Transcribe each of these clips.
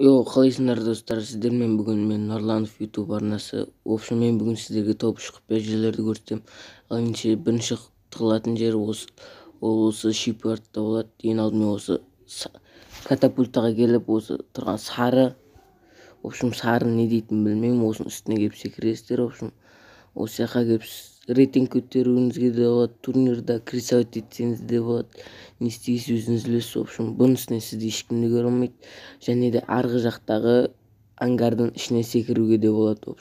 Қалайсыңдар достар, сіздермен бүгін мен Нұрланов YouTube арнасы. Мен бүгін сіздерге топ құпия жерлерді көрсетем. Бірінші тығылатын жер осы шипортта болады. Ең алдымен осы катапультаға келіп, осы тұрған сары, сары не дейтін білмеймін, осының үстіне келіп секіресіздер. Осы жаққа келіп рейтинг көтеруіңізге де болады, турнирда крисовать етсеңіз де болады, не істейсіз өзіңіз білесіз. Бұның үстіне сізді ешкім де көре алмайды, және де арғы жақтағы ангардың ішіне секіруге де болады.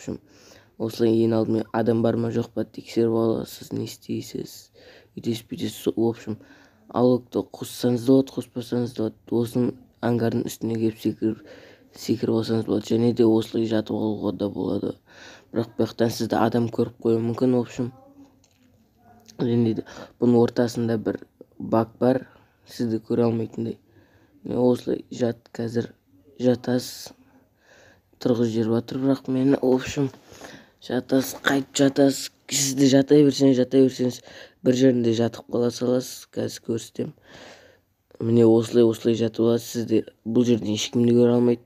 Осылай ең алдымен адам бар ма жоқ па тексеріп аласыз, не істейсіз, үйтесіз бүйтесіз. Алокты қоссаңыз да болады, қоспасаңыз да болады. Осының ангардың үстіне келіп секіріп алсаңыз болады, және де осылай жатып алуға да болады. Бірақ бұяқтан сізді адам көріп қоюы мүмкін. Және де бұның ортасында бір бак бар, сізді көре алмайтындай. Осылай қазір жатасыз, тұрғыз жер батыр, бірақ мені жатасыз, қайтып жатасыз. Сізді жата берсеңіз бір жерінде жатып қала саласыз. Қазір көрсетем. Міне осылай жатып аласыз, сізді бұл жерден ешкім де көре алмайды.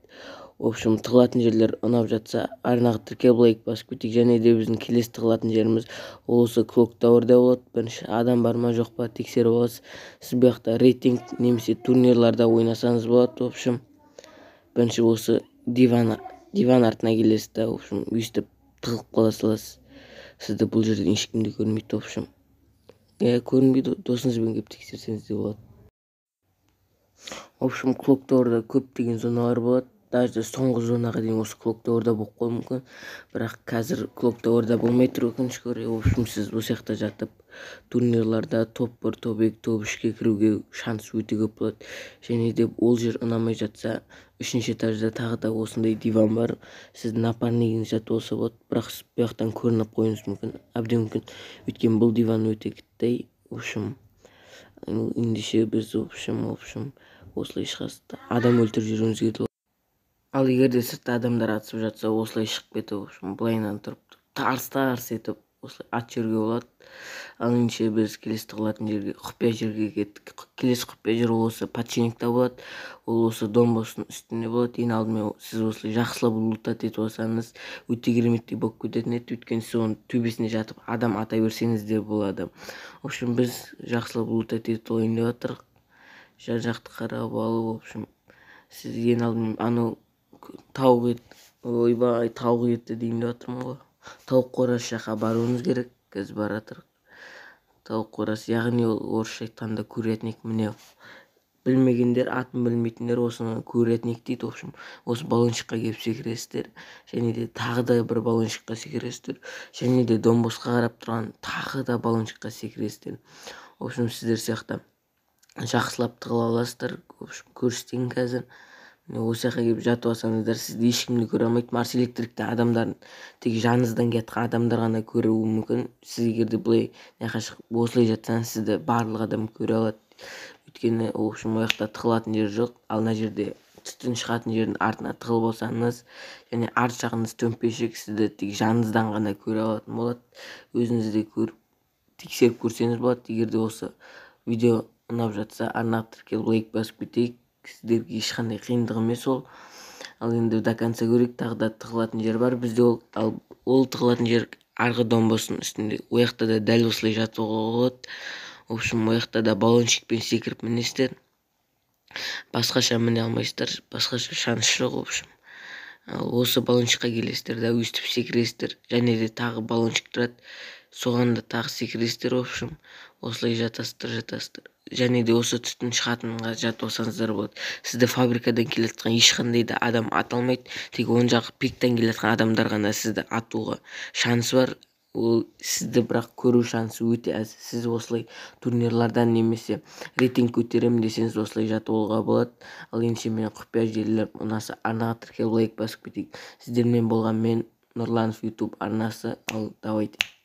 Тығылатын жерлер ұнап жатса арнаға тіркеліп лайк басып кетейік. Және де біздің келесі тығылатын жеріміз осы Clocktower'да болады. Бірінші адам бар ма жоқ па тексеріп аласыз. Сіз бұяқта рейтинг немесе турнирларда ойнасаңыз болады. Бірінші осы диван артына келесіз да, өйстіп тығылып қала саласыз. Сізді бұл жерден ешкім де көрмейді. Көрінбейді, досыңызбен келіп тексерсеңіз де болады. Clocktower'да көптеген зоналар болады. Даже соңғы зонаға дейін осы Clocktower'да болып қойы мүмкін. Бірақ қазір Clocktower'да болмай тұр, өкінішке орай. Сіз осы жақта жатып турнирларда топ 1, топ 2, топ 3-ке кіруге шанс өте көп болады. Және де ол жер ұнамай жатса, 3-ші этажда тағы да осындай диван бар. Сіздің напарнигіңіз жатып болса болады. Бірақ бұяқтан көрініп қоюыңыз мүмкін, әбден мүмкін. Өйткені бұл диван өте кіттай. Ендеше біз осылай шығасыз, адам өлтіріп жүруіңізге де. Ал егер де сыртта адамдар атысып жатса, осылай шығып кетіп, былайынан тұрып тарс етіп осылай ат жерге болады. Ал ендеше біз келесі тығылатын жерге, құпия жерге кеттік. Келесі құпия жер осы подчинникта болады. Ол осы домбостың үстінде болады. Ең алдымен сіз осылай жақсылап лутать етіп алсаңыз өте кереметтей болып кететін еді. Өйткені сіз оның төбесіне жатып адам ата берсеңіз де болады. Біз жақсылап лутать етіп алайын деп жатырмық. Жан жақты қарап алып, сіз ең алдымен анау тауық еті дейін деп жатырмын ғой. Тауық қорасы жаққа баруымыз керек. Қазір бара жатырмық. Тауық қорасы, яғни ол орысша айтқанда курятник. Міне білмегендер, атын білмейтіндер осыны курятник дейді. Осы баллончикқа келіп секіресіздер. Және де тағы да бір баллончикқа секіресіздер. Және де домбосқа қарап тұрған тағы да баллончикқа секіресіздер. Сіздер сияқты жақсылап тығыла аласыздар. Көрсетейін қазір. Осы жаққа келіп жатып алсаңыздар, сізді ешкім де көре алмайды. Марс электрикте адамдардың тек жаныңыздан кеткен адамдар ғана көруі мүмкін. Сіз егер де осылай жатсаңыз, сізді барлық адам көре алады. Өйткені ояқта тығылатын жер жоқ. Ал мына жерде түтін шығатын жердің артына тығылып алсаңыз, және арт жағыңыз төмпешік, сізді тек жаныңыздан ғана көре алатын болады. Өзіңіз де тексеріп көрсеңіз болады. Егер де осы видео ұнап жатса, арнаға тіркеліп лайк басып кетейік. Сіздерге ешқандай қиындық емес ол. Ал енді до конца көрейік. Тағы да тығылатын жер бар бізде. Ол тығылатын жер арғы домбостың үстінде. Ояқта да дәл осылай жатуға болады. Ояқта да баллончикпен секіріп мінесіздер. Басқаша міне алмайсыздар. Басқаша шанс жоқ. Осы баллончикқа келесіздер да өйстіп секіресіздер. Және де тағы баллончик тұрады. Соған да тағы секіресіздер. Осылай жатасыздар. Және де осы түтін шығатынға жатып алсаңыздар болады. Сізді фабрикадан келеткен ешқандай да адам ата алмайды. Тек оң жақ пиктен келеткен адамдар ғана сізді атуға шансы бар. Ол сізді бірақ көру шансы өте аз. Сіз осылай турнирлардан немесе рейтинг көтеремін десеңіз осылай жатып алуға болады. Ал ендеше мен құпия жерлер ұнаса арнаға тіркеліп лайк басып кетейік. Сіздермен болған мен Нұрланов YouTube арнасы. Ал давайте.